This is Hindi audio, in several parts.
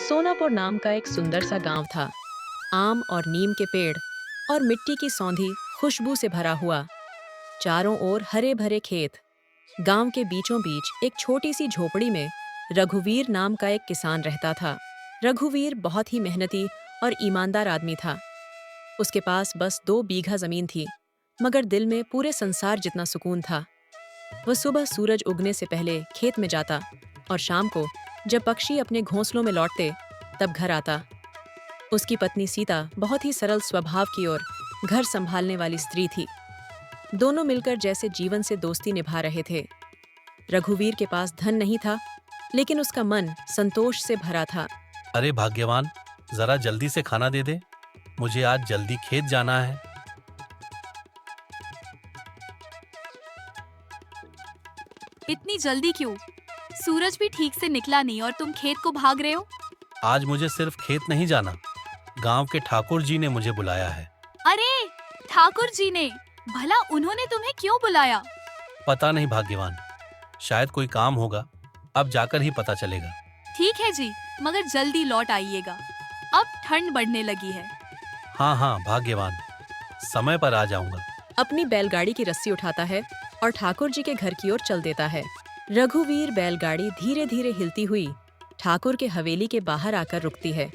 सोनापुर नाम का एक सुंदर सा गांव था। आम और नीम के पेड़ और मिट्टी की सौंधी खुशबू से भरा हुआ। चारों ओर हरे भरे खेत। गांव के बीचों बीच एक छोटी सी झोपड़ी में रघुवीर नाम का एक किसान रहता था। रघुवीर बहुत ही मेहनती और ईमानदार आदमी था। उसके पास बस 2 बीघा जमीन थी, मगर दिल में पूरे संसार जितना सुकून था। वह सुबह सूरज उगने से पहले खेत में जाता और शाम को जब पक्षी अपने घोंसलों में लौटते तब घर आता। उसकी पत्नी सीता बहुत ही सरल स्वभाव की और घर संभालने वाली स्त्री थी। दोनों मिलकर जैसे जीवन से दोस्ती निभा रहे थे। रघुवीर के पास धन नहीं था, लेकिन उसका मन संतोष से भरा था। अरे भाग्यवान, जरा जल्दी से खाना दे दे, मुझे आज जल्दी खेत जाना है। इतनी जल्दी क्यों? सूरज भी ठीक से निकला नहीं और तुम खेत को भाग रहे हो। आज मुझे सिर्फ खेत नहीं जाना, गांव के ठाकुर जी ने मुझे बुलाया है। अरे ठाकुर जी ने? भला उन्होंने तुम्हें क्यों बुलाया? पता नहीं भाग्यवान, शायद कोई काम होगा, अब जाकर ही पता चलेगा। ठीक है जी, मगर जल्दी लौट आइएगा, अब ठंड बढ़ने लगी है। हाँ हाँ भाग्यवान, समय पर आ जाऊंगा। अपनी बैलगाड़ी की रस्सी उठाता है और ठाकुर जी के घर की ओर चल देता है। रघुवीर बैलगाड़ी धीरे धीरे हिलती हुई ठाकुर के हवेली के बाहर आकर रुकती है।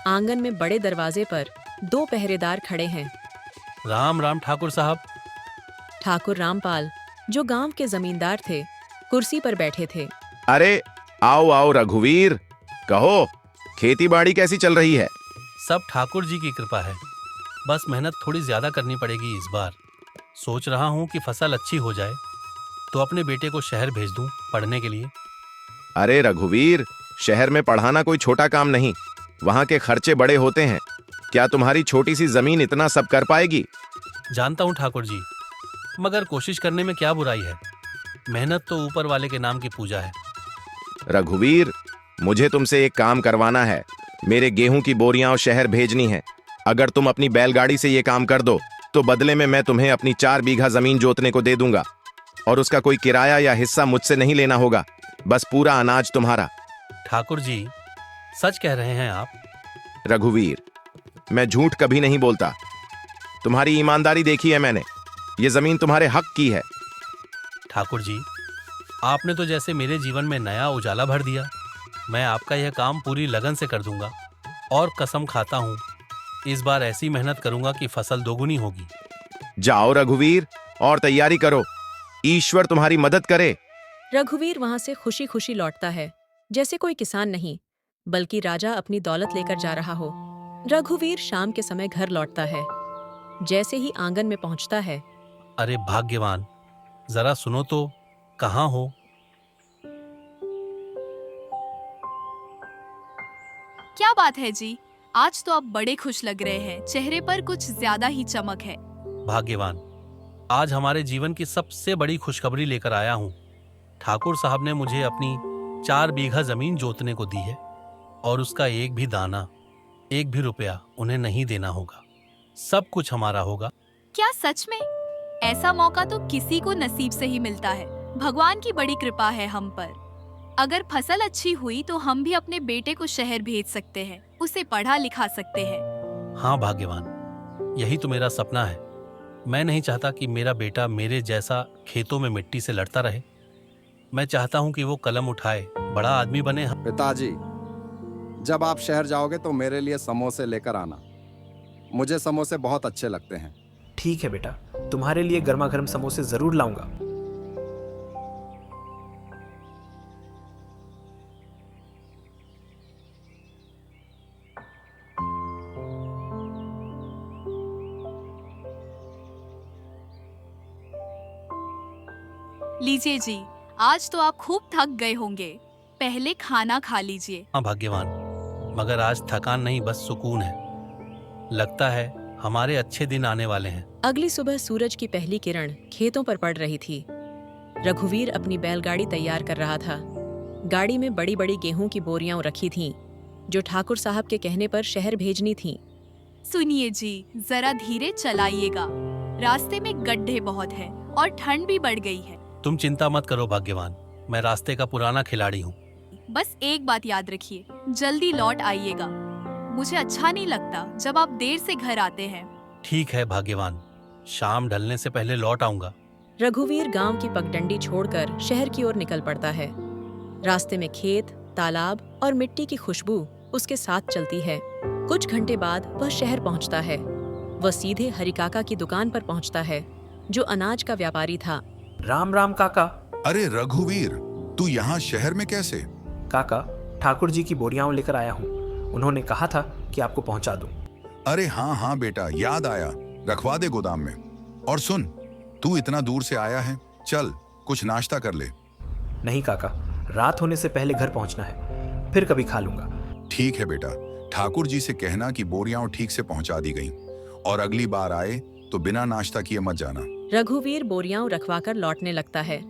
आंगन में बड़े दरवाजे पर 2 पहरेदार खड़े हैं। राम राम ठाकुर साहब। ठाकुर रामपाल, जो गांव के जमींदार थे, कुर्सी पर बैठे थे। अरे आओ आओ रघुवीर, कहो खेती बाड़ी कैसी चल रही है? सब ठाकुर जी की कृपा है, बस मेहनत थोड़ी ज्यादा करनी पड़ेगी इस बार। सोच रहा हूँ कि फसल अच्छी हो जाए तो अपने बेटे को शहर भेज दूं पढ़ने के लिए। अरे रघुवीर, शहर में पढ़ाना कोई छोटा काम नहीं, वहां के खर्चे बड़े होते हैं। क्या तुम्हारी छोटी सी जमीन इतना सब कर पाएगी? जानता हूँ ठाकुर जी, मगर कोशिश करने में क्या बुराई है। मेहनत तो ऊपर वाले के नाम की पूजा है। रघुवीर, मुझे तुमसे एक काम करवाना है। मेरे गेहूं की बोरियां और शहर भेजनी है। अगर तुम अपनी बैलगाड़ी से ये काम कर दो तो बदले में मैं तुम्हें अपनी 4 बीघा जमीन जोतने को दे दूंगा, और उसका कोई किराया या हिस्सा मुझसे नहीं लेना होगा, बस पूरा अनाज तुम्हारा। ठाकुर जी, सच कह रहे हैं आप? रघुवीर, मैं झूठ कभी नहीं बोलता। तुम्हारी ईमानदारी देखी है मैंने। ये जमीन तुम्हारे हक की है। ठाकुर जी, आपने तो जैसे मेरे जीवन में नया उजाला भर दिया। मैं आपका यह काम पूरी लगन से कर दूंगा, और कसम खाता हूँ इस बार ऐसी मेहनत करूंगा कि फसल दोगुनी होगी। जाओ रघुवीर, और तैयारी करो, ईश्वर तुम्हारी मदद करे। रघुवीर वहां से खुशी खुशी लौटता है, जैसे कोई किसान नहीं बल्कि राजा अपनी दौलत लेकर जा रहा हो। रघुवीर शाम के समय घर लौटता है। जैसे ही आंगन में पहुंचता है, अरे भाग्यवान, जरा सुनो तो, कहाँ हो? क्या बात है जी, आज तो आप बड़े खुश लग रहे हैं, चेहरे पर कुछ ज्यादा ही चमक है। भाग्यवान, आज हमारे जीवन की सबसे बड़ी खुशखबरी लेकर आया हूँ। ठाकुर साहब ने मुझे अपनी 4 बीघा जमीन जोतने को दी है, और उसका एक भी दाना, एक भी रुपया उन्हें नहीं देना होगा। सब कुछ हमारा होगा। क्या सच में? ऐसा मौका तो किसी को नसीब से ही मिलता है। भगवान की बड़ी कृपा है हम पर। अगर फसल अच्छी हुई तो हम भी अपने बेटे को शहर भेज सकते हैं, उसे पढ़ा लिखा सकते हैं। हाँ भाग्यवान, यही तो मेरा सपना है। मैं नहीं चाहता कि मेरा बेटा मेरे जैसा खेतों में मिट्टी से लड़ता रहे। मैं चाहता हूँ कि वो कलम उठाए, बड़ा आदमी बने। पिताजी, जब आप शहर जाओगे तो मेरे लिए समोसे लेकर आना। मुझे समोसे बहुत अच्छे लगते हैं। ठीक है बेटा, तुम्हारे लिए गर्मा गर्म समोसे जरूर लाऊंगा। लीजिए जी, आज तो आप खूब थक गए होंगे, पहले खाना खा लीजिए। हाँ भाग्यवान, मगर आज थकान नहीं, बस सुकून है। लगता है हमारे अच्छे दिन आने वाले हैं। अगली सुबह सूरज की पहली किरण खेतों पर पड़ रही थी। रघुवीर अपनी बैलगाड़ी तैयार कर रहा था। गाड़ी में बड़ी बड़ी गेहूं की बोरियां रखी थीं, जो ठाकुर साहब के कहने पर शहर भेजनी थीं। सुनिए जी, जरा धीरे चलाइएगा, रास्ते में गड्ढे बहुत हैं और ठंड भी बढ़ गई है। तुम चिंता मत करो भाग्यवान, मैं रास्ते का पुराना खिलाड़ी हूँ। बस एक बात याद रखिए, जल्दी लौट आइएगा। मुझे अच्छा नहीं लगता जब आप देर से घर आते हैं। ठीक है भाग्यवान, शाम ढलने से पहले लौट आऊंगा। रघुवीर गांव की पगडंडी छोड़कर शहर की ओर निकल पड़ता है। रास्ते में खेत, तालाब और मिट्टी की खुशबू उसके साथ चलती है। कुछ घंटे बाद वह शहर पहुंचता है। वह सीधे हरिकाका की दुकान पर पहुंचता है, जो अनाज का व्यापारी था। राम राम काका। अरे रघुवीर, तू यहाँ शहर में कैसे? काका, ठाकुर जी की बोरियां लेकर आया हूँ। उन्होंने कहा था कि आपको पहुंचा दूं। अरे हाँ हाँ बेटा, याद आया, रखवा दे गोदाम में। और सुन, तू इतना दूर से आया है, चल कुछ नाश्ता कर ले। नहीं काका, रात होने से पहले घर पहुंचना है, फिर कभी खा लूंगा। ठीक है बेटा, ठाकुर जी से कहना कि बोरियां ठीक से पहुंचा दी गईं, और अगली बार आए तो बिना नाश्ता किए मत जाना। रघुवीर बोरियां रखवाकर लौटने लगता है।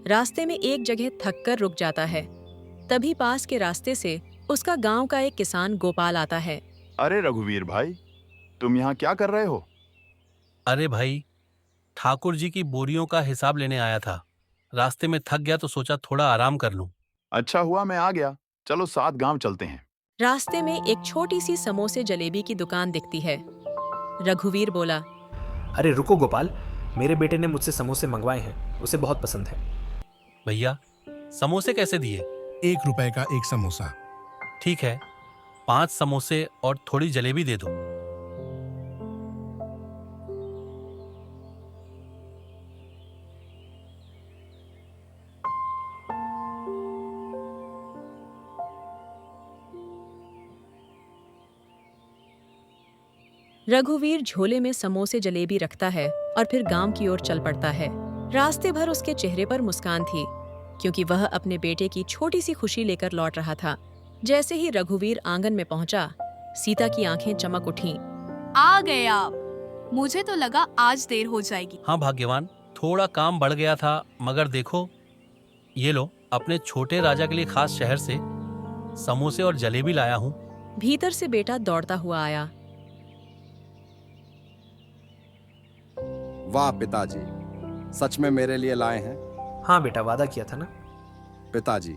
रास्ते में एक जगह थककर रुक जाता है। तभी पास के रास्ते से उसका गांव का एक किसान गोपाल आता है। अरे रघुवीर भाई, तुम यहाँ क्या कर रहे हो? अरे भाई, ठाकुर जी की बोरियों का हिसाब लेने आया था। रास्ते में थक गया तो सोचा थोड़ा आराम कर लूं। अच्छा हुआ मैं आ गया, चलो साथ गांव चलते हैं। रास्ते में एक छोटी सी समोसे जलेबी की दुकान दिखती है। रघुवीर बोला, अरे रुको गोपाल, मेरे बेटे ने मुझसे समोसे मंगवाए हैं, उसे बहुत पसंद है। भैया, समोसे कैसे दिए? 1 रुपए का एक समोसा। ठीक है, 5 समोसे और थोड़ी जलेबी दे दो। रघुवीर झोले में समोसे जलेबी रखता है और फिर गांव की ओर चल पड़ता है। रास्ते भर उसके चेहरे पर मुस्कान थी, क्योंकि वह अपने बेटे की छोटी सी खुशी लेकर लौट रहा था। जैसे ही रघुवीर आंगन में पहुंचा, सीता की आंखें चमक उठीं। आ गए आप। मुझे तो लगा आज देर हो जाएगी। हाँ भाग्यवान, थोड़ा काम बढ़ गया था, मगर देखो, ये लो, अपने छोटे राजा के लिए खास शहर से समोसे और जलेबी लाया हूँ। भीतर से बेटा दौड़ता हुआ आया। वाह पिताजी, सच में मेरे लिए लाए हैं? हाँ बेटा, वादा किया था ना। पिताजी,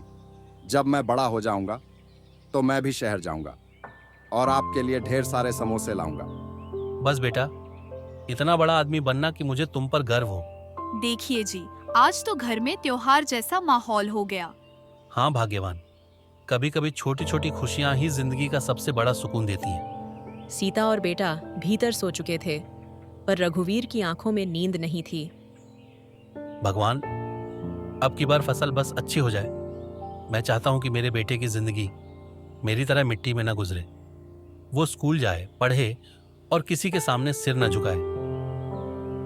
जब मैं बड़ा हो जाऊंगा तो मैं भी शहर जाऊंगा और आपके लिए ढेर सारे समोसे लाऊंगा। बस बेटा, इतना बड़ा आदमी बनना कि मुझे तुम पर गर्व हो। देखिए जी, आज तो घर में त्योहार जैसा माहौल हो गया। हाँ भाग्यवान, कभी कभी छोटी छोटी खुशियां ही जिंदगी का सबसे बड़ा सुकून देती हैं। सीता और बेटा भीतर सो चुके थे, पर रघुवीर की आंखों में नींद नहीं थी। भगवान, अब की बार फसल बस अच्छी हो जाए। मैं चाहता हूं कि मेरे बेटे की जिंदगी मेरी तरह मिट्टी में न गुजरे। वो स्कूल जाए, पढ़े और किसी के सामने सिर न झुकाए।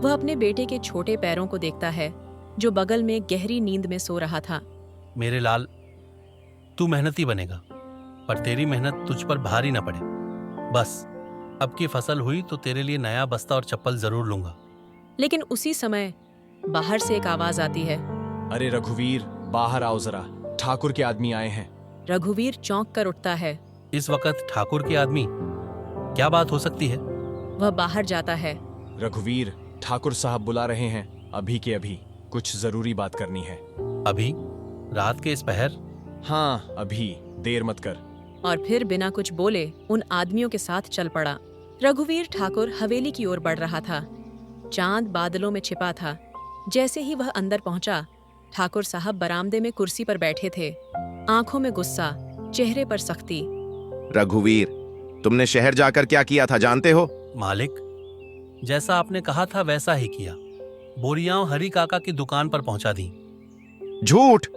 वह अपने बेटे के छोटे पैरों को देखता है, जो बगल में गहरी नींद में सो रहा था। मेरे लाल, तू मेहनती बनेगा, पर तेरी मेहनत तुझ पर भारी न पड़े। बस अब की फसल हुई तो तेरे लिए नया बस्ता और चप्पल जरूर लूंगा। लेकिन उसी समय बाहर से एक आवाज आती है। अरे रघुवीर, बाहर आओ जरा, ठाकुर के आदमी आए हैं। रघुवीर चौंक कर उठता है। इस वक्त ठाकुर के आदमी? क्या बात हो सकती है? वह बाहर जाता है। रघुवीर, ठाकुर साहब बुला रहे हैं, अभी के अभी कुछ जरूरी बात करनी है। अभी? रात के इस पहर? हाँ अभी, देर मत कर। और फिर बिना कुछ बोले उन आदमियों के साथ चल पड़ा। रघुवीर ठाकुर हवेली की ओर बढ़ रहा था। चांद बादलों में छिपा था। जैसे ही वह अंदर पहुंचा, ठाकुर साहब बरामदे में कुर्सी पर बैठे थे, आंखों में गुस्सा, चेहरे पर सख्ती। रघुवीर, तुमने शहर जाकर क्या किया था जानते हो? मालिक, जैसा आपने कहा था वैसा ही किया। बोरियां हरी काका की दुकान पर पहुंचा दी। झूठ!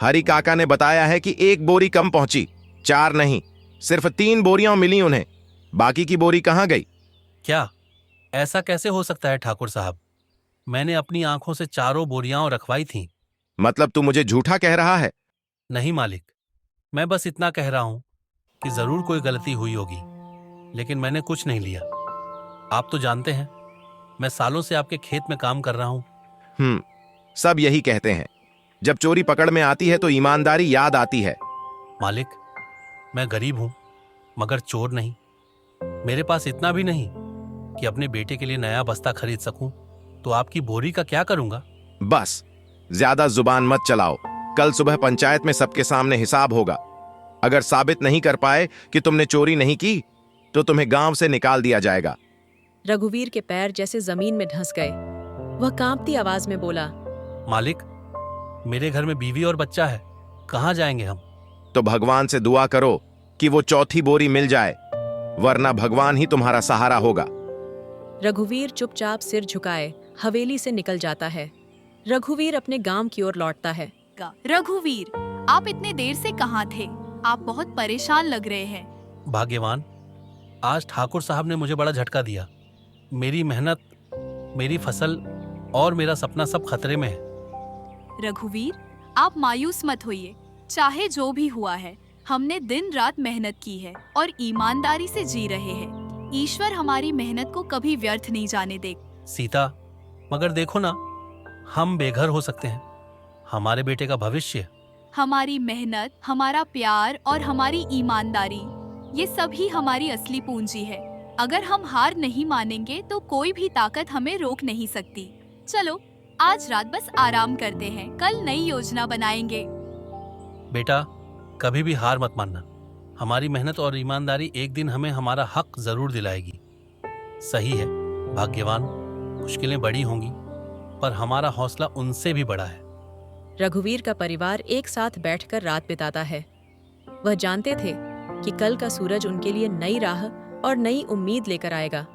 हरी काका ने बताया है कि 1 बोरी कम पहुंची, 4 नहीं, सिर्फ 3 बोरियां मिली उन्हें। बाकी की बोरी कहां गई? क्या? ऐसा कैसे हो सकता है ठाकुर साहब? मैंने अपनी आंखों से 4 बोरियां रखवाई थीं। मतलब तू मुझे झूठा कह रहा है? नहीं मालिक, मैं बस इतना कह रहा हूं कि जरूर कोई गलती हुई होगी, लेकिन मैंने कुछ नहीं लिया। आप तो जानते हैं, मैं सालों से आपके खेत में काम कर रहा हूं। सब यही कहते हैं, जब चोरी पकड़ में आती है तो ईमानदारी याद आती है। मालिक, मैं गरीब हूं, मगर चोर नहीं। मेरे पास इतना भी नहीं कि अपने बेटे के लिए नया बस्ता खरीद सकूं, तो आपकी बोरी का क्या करूंगा? बस ज्यादा जुबान मत चलाओ। कल सुबह पंचायत में सबके सामने हिसाब होगा। अगर साबित नहीं कर पाए कि तुमने चोरी नहीं की तो तुम्हें गांव से निकाल दिया जाएगा। रघुवीर के पैर जैसे जमीन में धंस गए। वह कांपती आवाज में बोला, मालिक, मेरे घर में बीवी और बच्चा है, कहाँ जाएंगे हम? तो भगवान से दुआ करो कि वो चौथी बोरी मिल जाए, वरना भगवान ही तुम्हारा सहारा होगा। रघुवीर चुपचाप सिर झुकाए हवेली से निकल जाता है। रघुवीर अपने गांव की ओर लौटता है। रघुवीर, आप इतने देर से कहाँ थे? आप बहुत परेशान लग रहे हैं। भाग्यवान, आज ठाकुर साहब ने मुझे बड़ा झटका दिया। मेरी मेहनत, मेरी फसल और मेरा सपना सब खतरे में है। रघुवीर, आप मायूस मत होइए। चाहे जो भी हुआ है, हमने दिन रात मेहनत की है और ईमानदारी से जी रहे हैं। ईश्वर हमारी मेहनत को कभी व्यर्थ नहीं जाने दे। सीता, मगर देखो ना, हम बेघर हो सकते हैं। हमारे बेटे का भविष्य, हमारी मेहनत, हमारा प्यार और हमारी ईमानदारी, ये सभी हमारी असली पूंजी है। अगर हम हार नहीं मानेंगे तो कोई भी ताकत हमें रोक नहीं सकती। चलो, आज रात बस आराम करते हैं, कल नई योजना बनाएंगे। बेटा, कभी भी हार मत मानना। हमारी मेहनत और ईमानदारी एक दिन हमें हमारा हक जरूर दिलाएगी। सही है भाग्यवान, मुश्किलें बड़ी होंगी, पर हमारा हौसला उनसे भी बड़ा है। रघुवीर का परिवार एक साथ बैठकर रात बिताता है। वह जानते थे कि कल का सूरज उनके लिए नई राह और नई उम्मीद लेकर आएगा।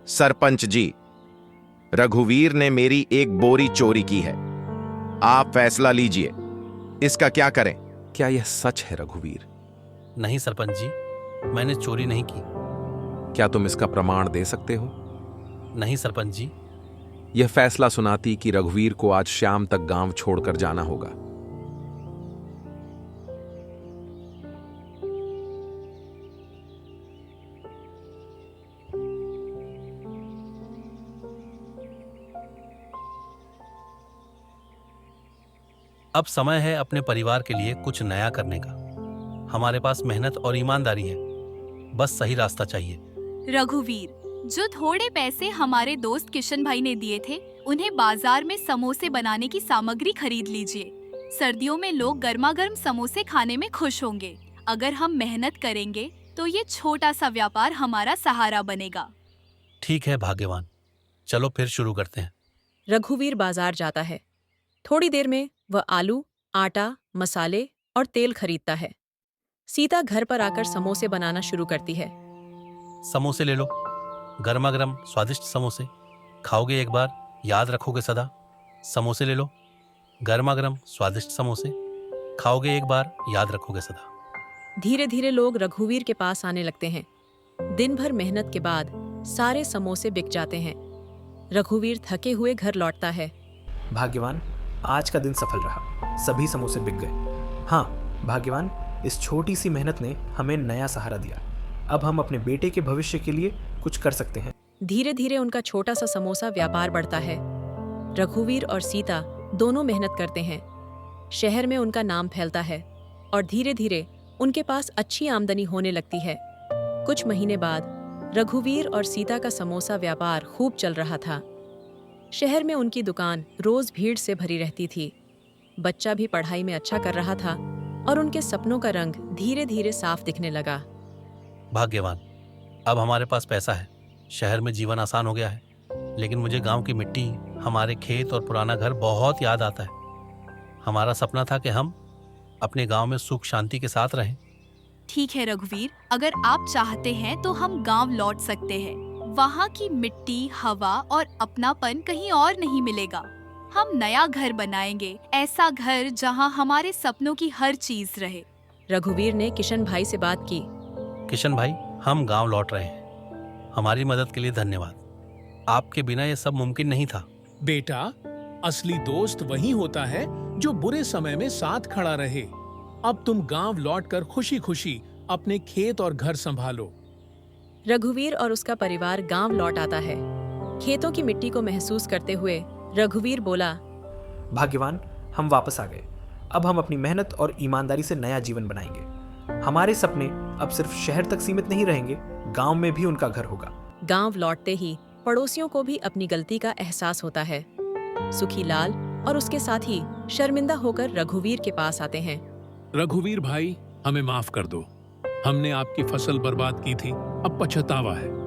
सरपंच जी, रघुवीर ने मेरी एक बोरी चोरी की है। आप फैसला लीजिए, इसका क्या करें? क्या यह सच है रघुवीर? नहीं सरपंच जी, मैंने चोरी नहीं की। क्या तुम इसका प्रमाण दे सकते हो? नहीं सरपंच जी। यह फैसला सुनाती कि रघुवीर को आज शाम तक गांव छोड़कर जाना होगा। अब समय है अपने परिवार के लिए कुछ नया करने का। हमारे पास मेहनत और ईमानदारी है, बस सही रास्ता चाहिए। रघुवीर, जो थोड़े पैसे हमारे दोस्त किशन भाई ने दिए थे, उन्हें बाजार में समोसे बनाने की सामग्री खरीद लीजिए। सर्दियों में लोग गर्मा गर्म समोसे खाने में खुश होंगे। अगर हम मेहनत करेंगे तो ये छोटा सा व्यापार हमारा सहारा बनेगा। ठीक है भाग्यवान, चलो फिर शुरू करते हैं। रघुवीर बाजार जाता है। थोड़ी देर में वह आलू, आटा, मसाले और तेल खरीदता है। सीता घर पर आकर समोसे बनाना शुरू करती है। समोसे ले लो, गर्मा गर्म स्वादिष्ट समोसे। खाओगे एक बार, याद रखोगे सदा। समोसे ले लो, गर्मा गर्म स्वादिष्ट समोसे। खाओगे एक बार, याद रखोगे सदा। धीरे धीरे लोग रघुवीर के पास आने लगते हैं। दिन भर मेहनत के बाद सारे समोसे बिक जाते हैं। रघुवीर थके हुए घर लौटता है। भाग्यवान, आज का दिन सफल रहा। सभी समोसे बिक गए। हाँ भाग्यवान, इस छोटी सी मेहनत ने हमें नया सहारा दिया। अब हम अपने बेटे के भविष्य के लिए कुछ कर सकते हैं। धीरे धीरे उनका छोटा सा समोसा व्यापार बढ़ता है। रघुवीर और सीता दोनों मेहनत करते हैं। शहर में उनका नाम फैलता है और धीरे धीरे उनके पास अच्छी आमदनी होने लगती है। कुछ महीने बाद रघुवीर और सीता का समोसा व्यापार खूब चल रहा था। शहर में उनकी दुकान रोज भीड़ से भरी रहती थी। बच्चा भी पढ़ाई में अच्छा कर रहा था और उनके सपनों का रंग धीरे धीरे साफ दिखने लगा। भाग्यवान, अब हमारे पास पैसा है, शहर में जीवन आसान हो गया है। लेकिन मुझे गांव की मिट्टी, हमारे खेत और पुराना घर बहुत याद आता है। हमारा सपना था कि हम अपने गांव में सुख शांति के साथ रहें। ठीक है रघुवीर, अगर आप चाहते हैं तो हम गांव लौट सकते हैं। वहाँ की मिट्टी, हवा और अपनापन कहीं और नहीं मिलेगा। हम नया घर बनाएंगे, ऐसा घर जहाँ हमारे सपनों की हर चीज रहे। रघुवीर ने किशन भाई से बात की। किशन भाई, हम गांव लौट रहे हैं। हमारी मदद के लिए धन्यवाद। आपके बिना ये सब मुमकिन नहीं था। बेटा, असली दोस्त वही होता है जो बुरे समय में साथ खड़ा रहे। अब तुम गांव लौटकर खुशी खुशी अपने खेत और घर संभालो। रघुवीर और उसका परिवार गांव लौट आता है। खेतों की मिट्टी को महसूस करते हुए रघुवीर बोला, भाग्यवान, हम वापस आ गए। अब हम अपनी मेहनत और ईमानदारी से नया जीवन बनाएंगे। हमारे सपने अब सिर्फ शहर तक सीमित नहीं रहेंगे, गांव में भी उनका घर होगा। गांव लौटते ही पड़ोसियों को भी अपनी गलती का एहसास होता है। सुखीलाल और उसके साथी शर्मिंदा होकर रघुवीर के पास आते हैं। रघुवीर भाई, हमें माफ कर दो। हमने आपकी फसल बर्बाद की थी, अब पछतावा है।